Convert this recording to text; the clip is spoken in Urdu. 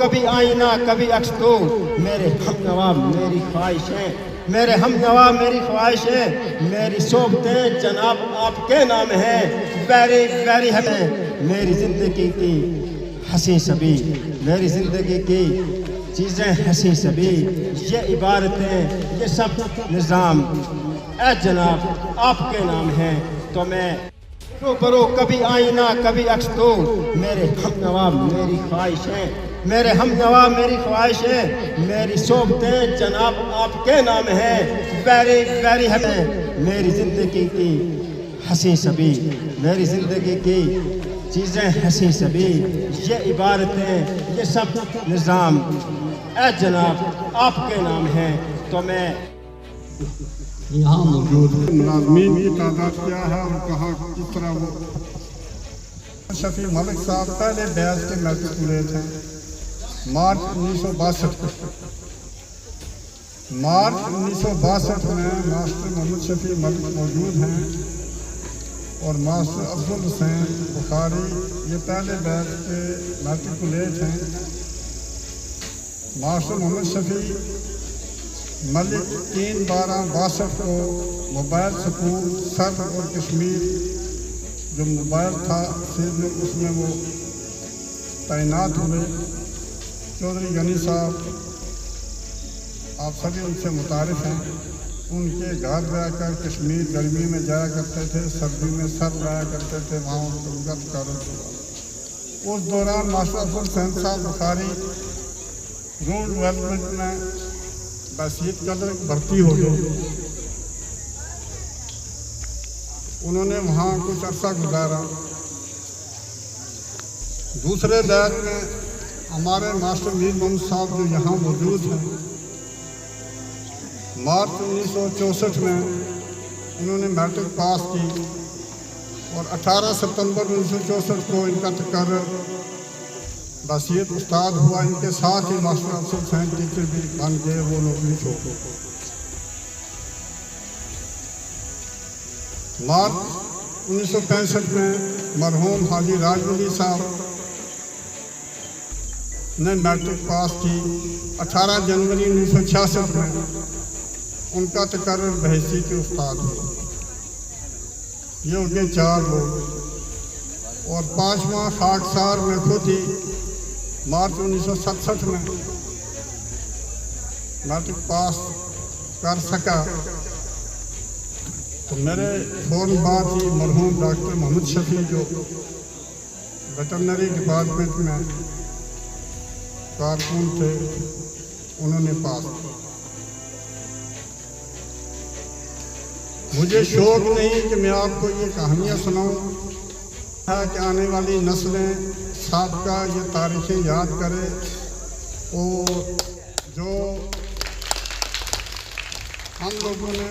کبھی آئینہ کبھی عکس تو میرے ہم نوا میری خواہشیں، میرے ہم نوا میری خواہشیں، میری صحبتیں جناب آپ کے نام ہیں، ویری ویری ہے میری زندگی کی ہنسی سبھی، میری زندگی کی چیزیں ہنسی سبھی، یہ عبارتیں یہ سب نظام اے جناب آپ کے نام ہیں، تو میں روبرو کبھی آئینہ کبھی عکس تو میرے ہم نوا میری خواہشیں، میرے ہم نوا میری خواہشیں، میری صحبتیں جناب آپ کے نام ہیں، ویری ویری ہے میری زندگی کی ہنسی سبھی، میری زندگی کی چیزیں ہنسی سبھی، یہ عبارتیں یہ سب نظام اے جناب آپ کے نام ہیں، تو میں یہاں موجود ملازمین کی تعداد کیا ہے اور کہاں کس طرح وہ شفیع ملک صاحب پہلے بیچ کے میٹرکولیٹ ہیں مارچ 1962 میں ماسٹر محمد شفیع ملک موجود ہیں اور ماسٹر افضل حسین بخاری یہ پہلے بیچ کے میٹرکولیٹ ہیں۔ ماسٹر محمد شفیع ملک 3/12/62 کو موبائل سکول سر اور کشمیر جو موبائل تھا اس میں وہ تعینات ہوئے۔ چودھری غنی صاحب آپ سبھی ان سے متعارف ہیں، ان کے گھر رہ کر کشمیر گرمی میں جایا کرتے تھے، سردی میں سر لایا کرتے تھے، وہاں ان کا تعارف ہوا۔ اس دوران ماسٹر افضل حسین صاحب بخاری رول ڈیولپمنٹ میں بحثیت قدر بھرتی ہو گئی، انہوں نے وہاں کچھ عرصہ گزارا۔ دوسرے بیچ میں ہمارے ماسٹر میر محمد صاحب جو یہاں موجود ہیں، مارچ 1964 میں انہوں نے میٹرک پاس کی اور 18 ستمبر 1964 کو ان کا تقرر بحثیت استاد ہوا۔ ان کے ساتھ ہی ماسٹر افضل حسین ٹیچر بھی بن گئے، وہ نوکری چھوڑ گئے۔ مارچ 1965 میں مرحوم حاجی راج ولی صاحب نے میٹرک پاس کی۔ 18 جنوری 1966 میں ان کا تقرر بحیثیت استاد ہوا۔ یہ ہو گئے 4 لوگ، اور 5واں خاکسار میں خود ہی مارچ 1967 میں میٹرک پاس کر سکا، تو میرے فوراً بعد ہی مرحوم ڈاکٹر محمد شفیع جو ویٹرنری ڈپارٹمنٹ میں کارکن تھے، انہوں نے پاس کیا۔ مجھے شوق نہیں کہ میں آپ کو یہ کہانیاں سناؤں ہے کہ آنے والی نسلیں سابقہ یہ تاریخیں یاد کرے، اور جو ہم لوگوں نے